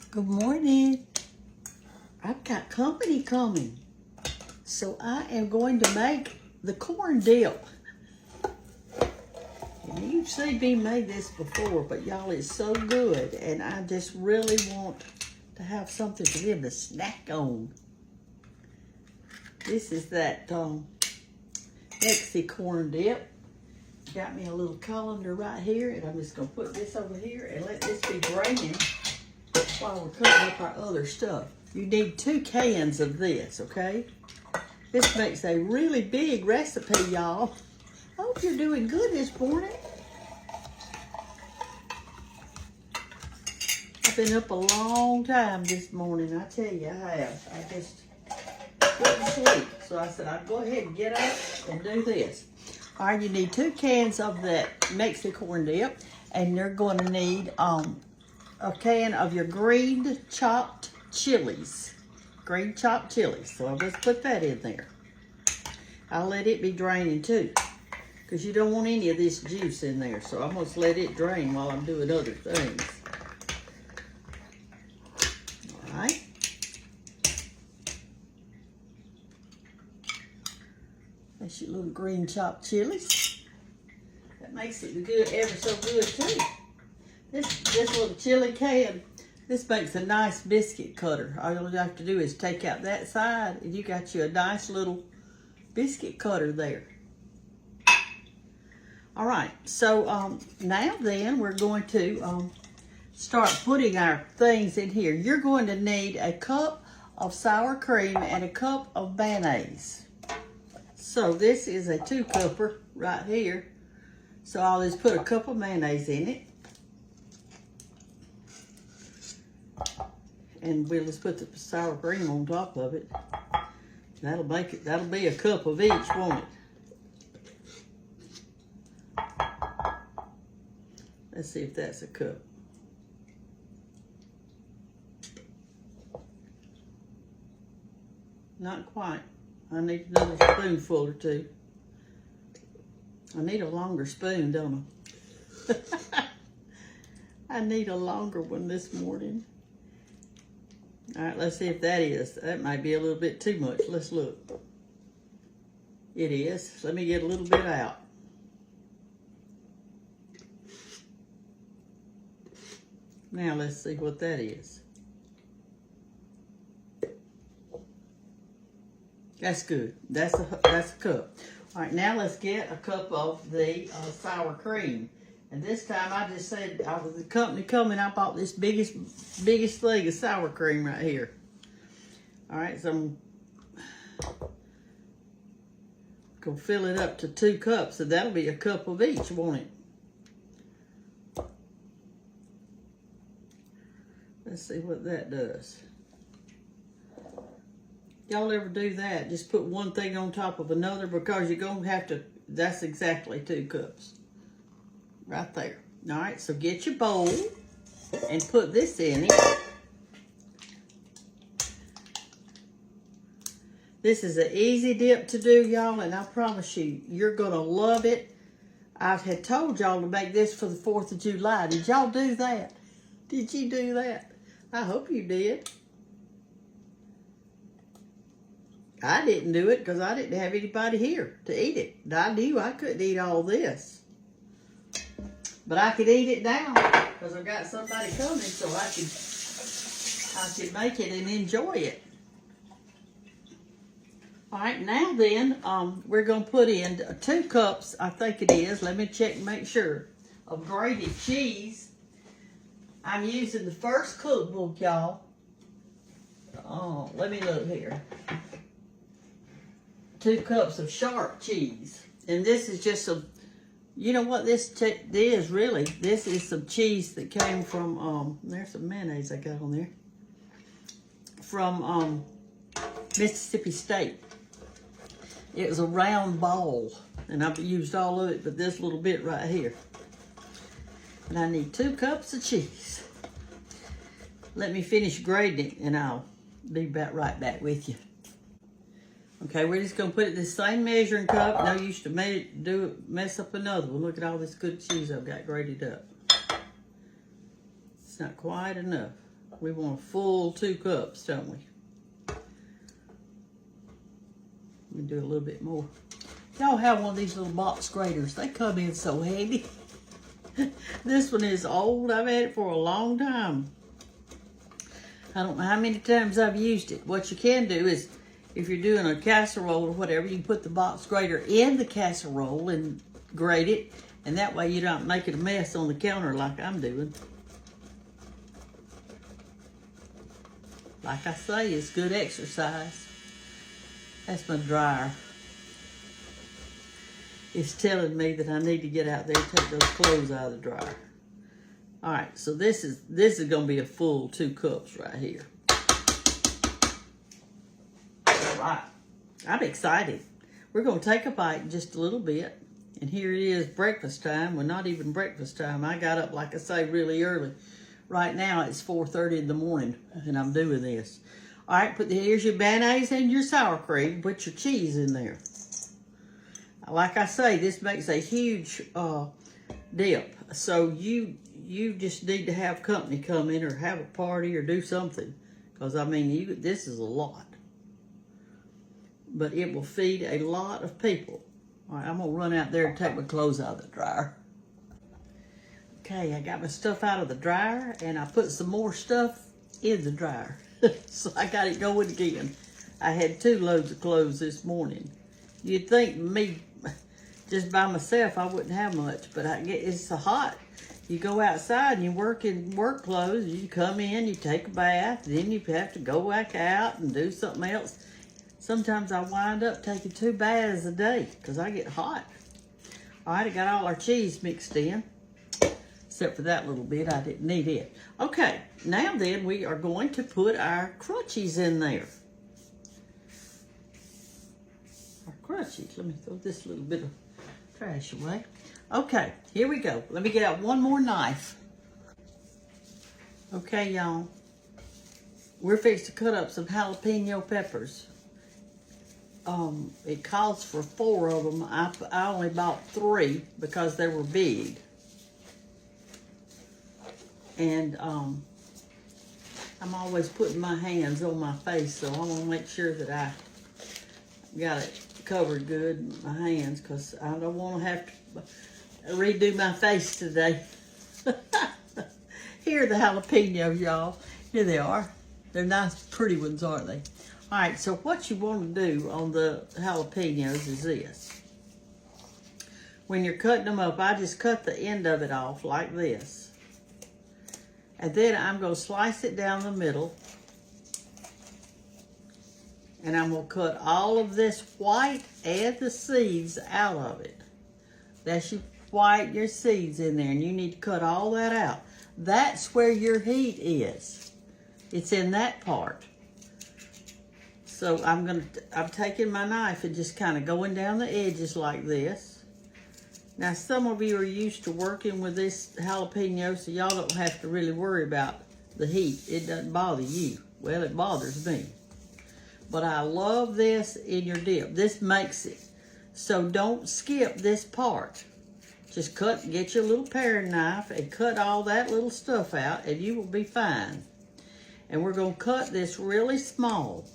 Good morning. I've got company coming. So I am going to make the corn dip. And you've seen me make this before, but y'all, it's so good. And I just really want to have something for them to snack on. This is that Mexi corn dip. Got me a little colander right here, and I'm just going to put this over here and let this be draining while we're cutting up our other stuff. You need 2 cans of this, okay? This makes a really big recipe, y'all. I hope you're doing good this morning. I've been up a long time this morning, I tell you, I have. I just couldn't sleep. So I said, I'd go ahead and get up and do this. All right, you need 2 cans of that Mexican corn dip, and you're going to need a can of your green chopped chilies. Green chopped chilies. So I'll just put that in there. I'll let it be draining too, because you don't want any of this juice in there. So I'm going to let it drain while I'm doing other things. All right. That's your little green chopped chilies. That makes it good, ever so good too. This little chili can, this makes a nice biscuit cutter. All you have to do is take out that side, and you got you a nice little biscuit cutter there. All right, so now then we're going to start putting our things in here. You're going to need a cup of sour cream and a cup of mayonnaise. So this is a 2-cupper right here. So I'll just put a cup of mayonnaise in it. And we'll just put the sour cream on top of it. That'll make it, that'll be a cup of each, won't it? Let's see if that's a cup. Not quite. I need another spoonful or 2. I need a longer spoon, don't I? I need a longer one this morning. All right, let's see if that is. That might be a little bit too much. Let's look. It is. Let me get a little bit out. Now let's see what that is. That's good. That's a cup. All right, now let's get a cup of the sour cream. And this time I just said, out of the company coming, I bought this biggest thing of sour cream right here. All right, so I'm gonna fill it up to 2 cups, so that'll be a cup of each, won't it? Let's see what that does. Y'all ever do that? Just put one thing on top of another, because you're gonna have to, that's exactly 2 cups. Right there. All right, so get your bowl and put this in it. This is an easy dip to do, y'all, and I promise you, you're going to love it. I had told y'all to make this for the 4th of July. Did y'all do that? Did you do that? I hope you did. I didn't do it because I didn't have anybody here to eat it. I knew I couldn't eat all this. But I could eat it now because I've got somebody coming, so I could make it and enjoy it. All right, now then, we're going to put in 2 cups, I think it is. Let me check and make sure. Of grated cheese. I'm using the first cookbook, y'all. Oh, let me look here. 2 cups of sharp cheese. And this is just some, you know what this is really? This is some cheese that came from, there's some mayonnaise I got on there. From Mississippi State. It was a round ball. And I've used all of it, but this little bit right here. And I need 2 cups of cheese. Let me finish grating it, and I'll be right back with you. Okay, we're just going to put it in the same measuring cup. No use to mess up another one. Look at all this good cheese I've got grated up. It's not quite enough. We want a full 2 cups, don't we? Let me do a little bit more. Y'all have one of these little box graters. They come in so handy. This one is old. I've had it for a long time. I don't know how many times I've used it. What you can do is, if you're doing a casserole or whatever, you can put the box grater in the casserole and grate it. And that way you don't make it a mess on the counter like I'm doing. Like I say, it's good exercise. That's my dryer. It's telling me that I need to get out there and take those clothes out of the dryer. All right, so this is gonna be a full 2 cups right here. All right, I'm excited. We're gonna take a bite in just a little bit. And here it is, breakfast time. Well, not even breakfast time. I got up, like I say, really early. Right now, it's 4:30 in the morning, and I'm doing this. All right, here's your mayonnaise and your sour cream. Put your cheese in there. Like I say, this makes a huge dip. So you just need to have company come in or have a party or do something. Because, I mean, this is a lot. But it will feed a lot of people. All right, I'm going to run out there and take my clothes out of the dryer. Okay, I got my stuff out of the dryer, and I put some more stuff in the dryer. So I got it going again. I had 2 loads of clothes this morning. You'd think me, just by myself, I wouldn't have much, but it's so hot. You go outside and you work in work clothes. You come in, you take a bath, then you have to go back out and do something else. Sometimes I wind up taking 2 baths a day because I get hot. All right, I got all our cheese mixed in, except for that little bit. I didn't need it. Okay, now then we are going to put our crunchies in there. Our crunchies. Let me throw this little bit of trash away. Okay, here we go. Let me get out one more knife. Okay, y'all. We're fixing to cut up some jalapeno peppers. It calls for 4 of them. I only bought 3 because they were big. And I'm always putting my hands on my face, so I want to make sure that I got it covered good in my hands, because I don't want to have to redo my face today. Here are the jalapenos, y'all. Here they are. They're nice, pretty ones, aren't they? All right, so what you want to do on the jalapenos is this. When you're cutting them up, I just cut the end of it off like this. And then I'm going to slice it down the middle. And I'm going to cut all of this white and the seeds out of it. That's your white, your seeds in there. And you need to cut all that out. That's where your heat is. It's in that part. So I'm taking my knife and just kind of going down the edges like this. Now, some of you are used to working with this jalapeno, so y'all don't have to really worry about the heat. It doesn't bother you. Well, it bothers me. But I love this in your dip. This makes it. So don't skip this part. Just get your little paring knife and cut all that little stuff out, and you will be fine. And we're going to cut this really small.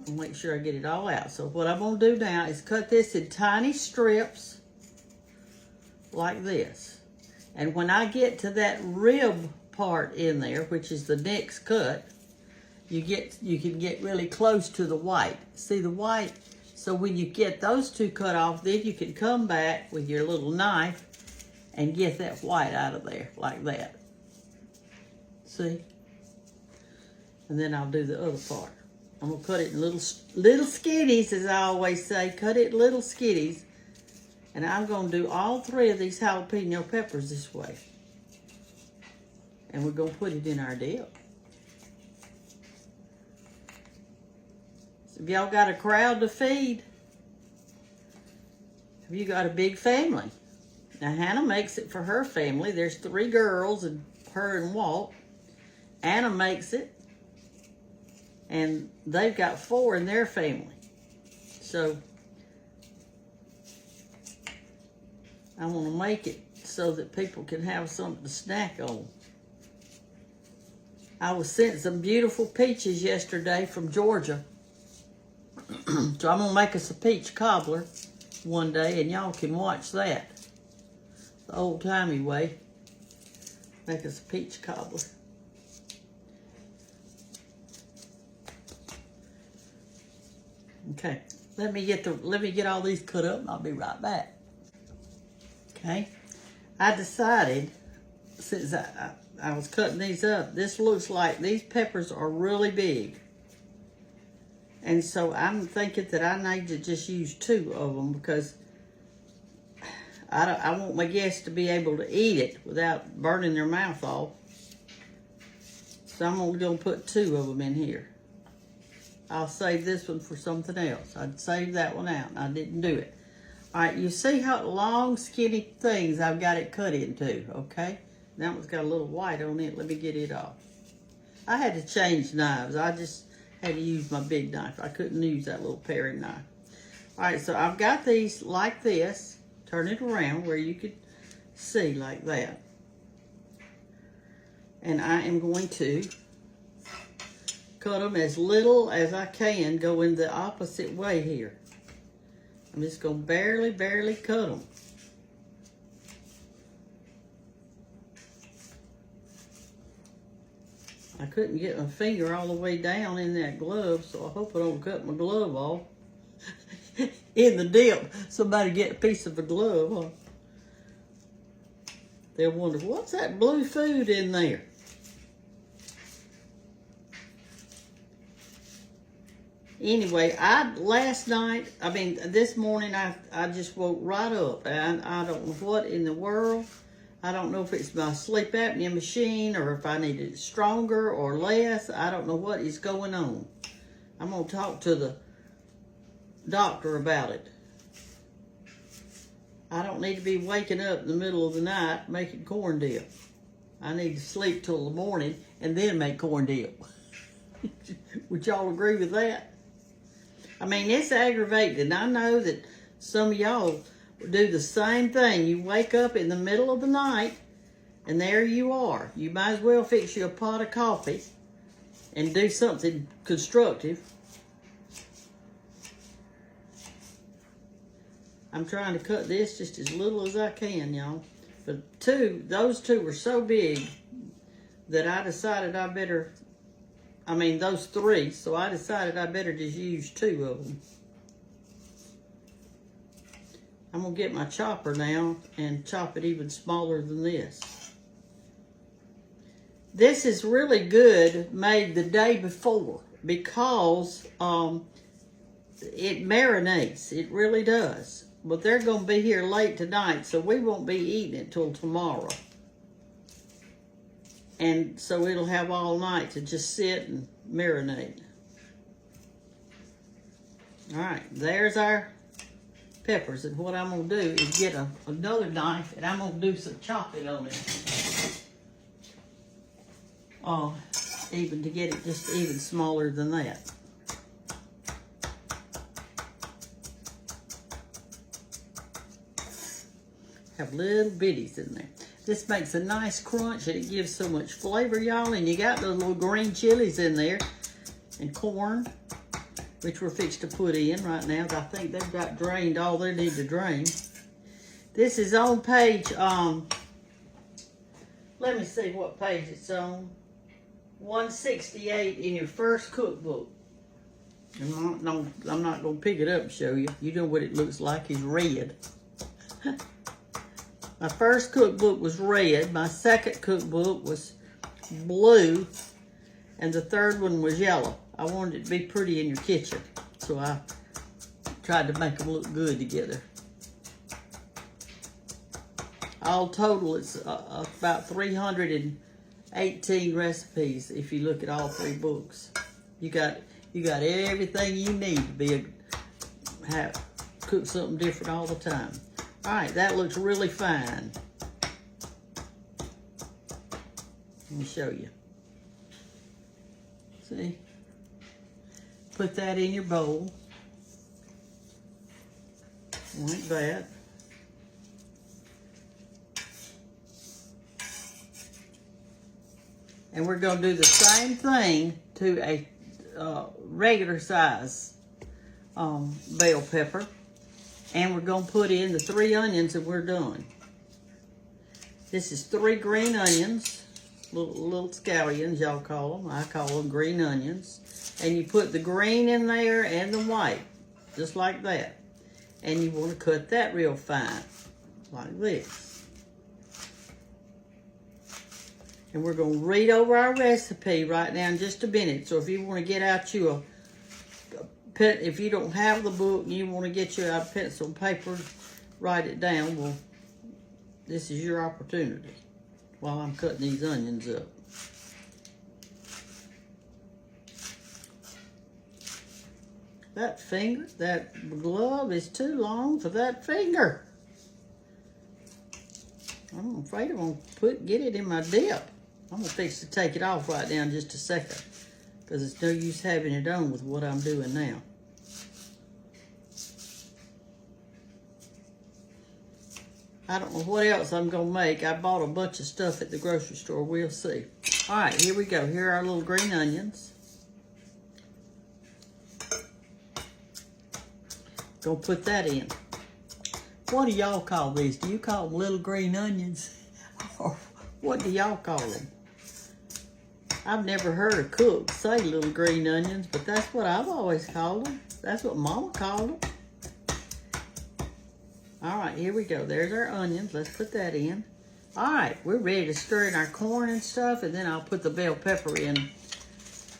I'll make sure I get it all out. So what I'm going to do now is cut this in tiny strips like this. And when I get to that rib part in there, which is the next cut, you can get really close to the white. See the white? So when you get those 2 cut off, then you can come back with your little knife and get that white out of there like that. See? And then I'll do the other part. I'm going to cut it in little skitties, as I always say. Cut it in little skitties. And I'm going to do all 3 of these jalapeno peppers this way. And we're going to put it in our dip. So if y'all got a crowd to feed, have you got a big family? Now, Hannah makes it for her family. There's 3 girls, and her and Walt. Anna makes it. And they've got 4 in their family. So I want to make it so that people can have something to snack on. I was sent some beautiful peaches yesterday from Georgia. So I'm gonna make us a peach cobbler one day, and y'all can watch that. The old-timey way. Make us a peach cobbler. Okay, let me get all these cut up and I'll be right back. Okay, I decided, since I was cutting these up, this looks like these peppers are really big. And so I'm thinking that I need to just use 2 of them, because I want my guests to be able to eat it without burning their mouth off. So I'm only gonna put 2 of them in here. I'll save this one for something else. I'd save that one out, and I didn't do it. All right, you see how long, skinny things I've got it cut into, okay? That one's got a little white on it. Let me get it off. I had to change knives. I just had to use my big knife. I couldn't use that little paring knife. All right, so I've got these like this. Turn it around where you could see like that. And I am going to cut them as little as I can, go in the opposite way here. I'm just gonna barely cut them. I couldn't get my finger all the way down in that glove, so I hope I don't cut my glove off. In the dip, somebody get a piece of a glove, huh? They'll wonder, what's that blue food in there? Anyway, this morning, I just woke right up, and I don't know what in the world. I don't know if it's my sleep apnea machine, or if I need it stronger or less. I don't know what is going on. I'm going to talk to the doctor about it. I don't need to be waking up in the middle of the night making corn dip. I need to sleep till the morning and then make corn dip. Would y'all agree with that? I mean, it's aggravating. I know that some of y'all do the same thing. You wake up in the middle of the night, and there you are. You might as well fix you a pot of coffee and do something constructive. I'm trying to cut this just as little as I can, y'all. But those two were so big that I decided those 3, so I decided I better just use 2 of them. I'm gonna get my chopper now and chop it even smaller than this. This is really good made the day before, because it marinates. It really does. But they're gonna be here late tonight, so we won't be eating it till tomorrow. And so it'll have all night to just sit and marinate. All right, there's our peppers. And what I'm gonna do is get another knife, and I'm gonna do some chopping on it. Even to get it just even smaller than that. Have little bitties in there. This makes a nice crunch, and it gives so much flavor, y'all. And you got those little green chilies in there, and corn, which we're fixed to put in right now. I think they've got drained all they need to drain. This is on page, let me see what page it's on. 168 in your first cookbook. I'm not going to pick it up and show you. You know what it looks like. It's red. My first cookbook was red. My second cookbook was blue. And the third one was yellow. I wanted it to be pretty in your kitchen. So I tried to make them look good together. All total, it's about 318 recipes if you look at all 3 books. You got everything you need to cook something different all the time. All right, that looks really fine. Let me show you. See? Put that in your bowl. Like that. And we're going to do the same thing to a regular size bell pepper. And we're going to put in the 3 onions and we're done. This is 3 green onions, little scallions, y'all call them. I call them green onions. And you put the green in there and the white, just like that. And you want to cut that real fine, like this. And we're going to read over our recipe right now in just a minute. So if you want to get out you if you don't have the book and you want to get you a pencil and paper, write it down. Well, this is your opportunity while I'm cutting these onions up. That glove is too long for that finger. I'm afraid I'm gonna get it in my dip. I'm gonna fix to take it off right now in just a second, because it's no use having it on with what I'm doing now. I don't know what else I'm gonna make. I bought a bunch of stuff at the grocery store. We'll see. All right, here we go. Here are our little green onions. Gonna put that in. What do y'all call these? Do you call them little green onions? Or what do y'all call them? I've never heard a cook say little green onions, but that's what I've always called them. That's what Mama called them. All right, here we go. There's our onions. Let's put that in. All right, we're ready to stir in our corn and stuff, and then I'll put the bell pepper in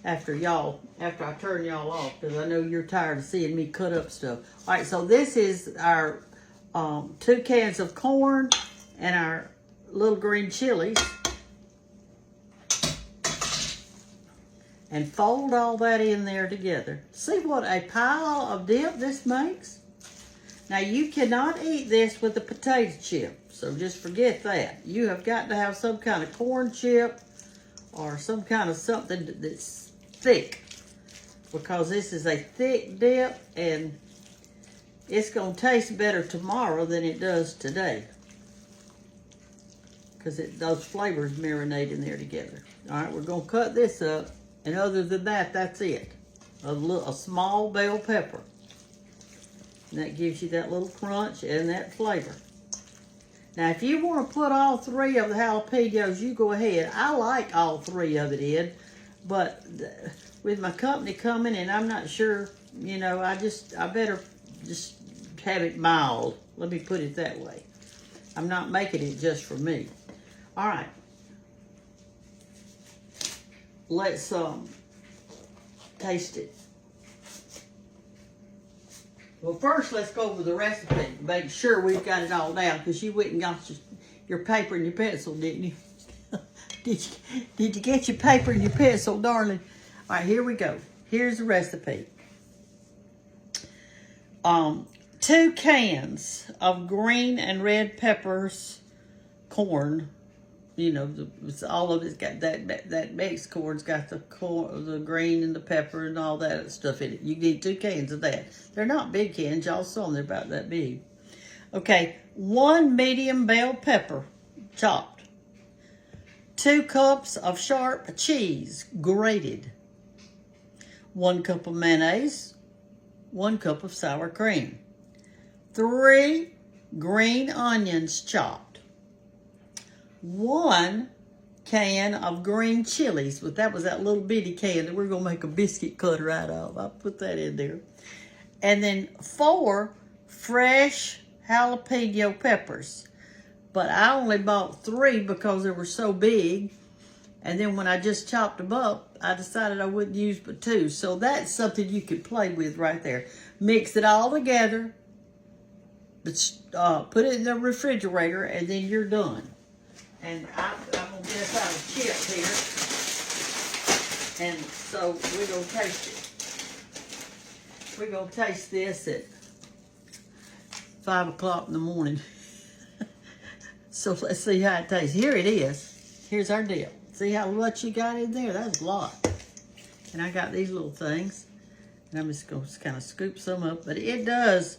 after I turn y'all off, because I know you're tired of seeing me cut up stuff. All right, so this is our 2 cans of corn and our little green chilies. And fold all that in there together. See what a pile of dip this makes? Now, you cannot eat this with a potato chip, so just forget that. You have got to have some kind of corn chip or some kind of something that's thick, because this is a thick dip and it's going to taste better tomorrow than it does today, because those flavors marinate in there together. All right, we're going to cut this up, and other than that, that's it. A small bell pepper. And that gives you that little crunch and that flavor. Now, if you want to put all 3 of the jalapenos, you go ahead. I like all 3 of it in, but with my company coming and I'm not sure, you know, I better just have it mild. Let me put it that way. I'm not making it just for me. All right. Let's taste it. Well, first, let's go over the recipe. Make sure we've got it all down, because you went and got your paper and your pencil, didn't you? Did you get your paper and your pencil, darling? All right, here we go. Here's the recipe. 2 cans of green and red peppers, corn. You know, all of it's got that mixed corn's got the green and the pepper and all that stuff in it. You need 2 cans of that. They're not big cans. Y'all saw them. They're about that big. Okay, 1 medium bell pepper, chopped. 2 cups of sharp cheese, grated. 1 cup of mayonnaise. 1 cup of sour cream. 3 green onions, chopped. 1 can of green chilies. But that was that little bitty can that we're going to make a biscuit cutter out of. I'll put that in there. And then 4 fresh jalapeno peppers. But I only bought 3 because they were so big. And then when I just chopped them up, I decided I wouldn't use but 2. So that's something you can play with right there. Mix it all together. Put it in the refrigerator, and then you're done. And I'm going to get us out of chip here. And so we're going to taste it. We're going to taste this at 5 o'clock in the morning. So let's see how it tastes. Here it is. Here's our dip. See how much you got in there? That's a lot. And I got these little things. And I'm just going to kind of scoop some up. But it does,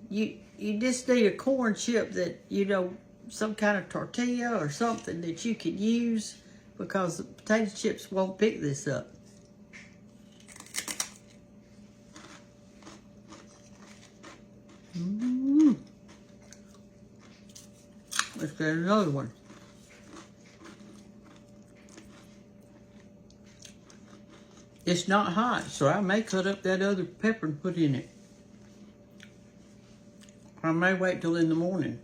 you just need a corn chip that, you know, some kind of tortilla or something that you can use because the potato chips won't pick this up. Let's get another one. It's not hot, so I may cut up that other pepper and put in it. I may wait till in the morning.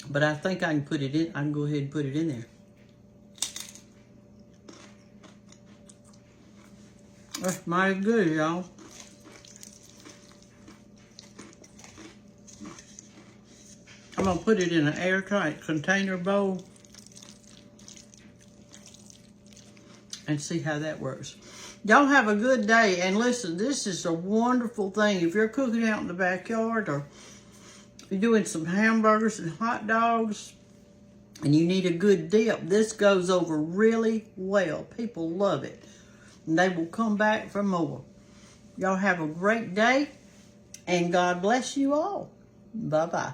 But I think I can put it in. I can go ahead and put it in there. That's mighty good, y'all. I'm gonna put it in an airtight container bowl and see how that works. Y'all have a good day, and listen, this is a wonderful thing. If you're cooking out in the backyard, or you're doing some hamburgers and hot dogs, and you need a good dip, this goes over really well. People love it, and they will come back for more. Y'all have a great day, and God bless you all. Bye-bye.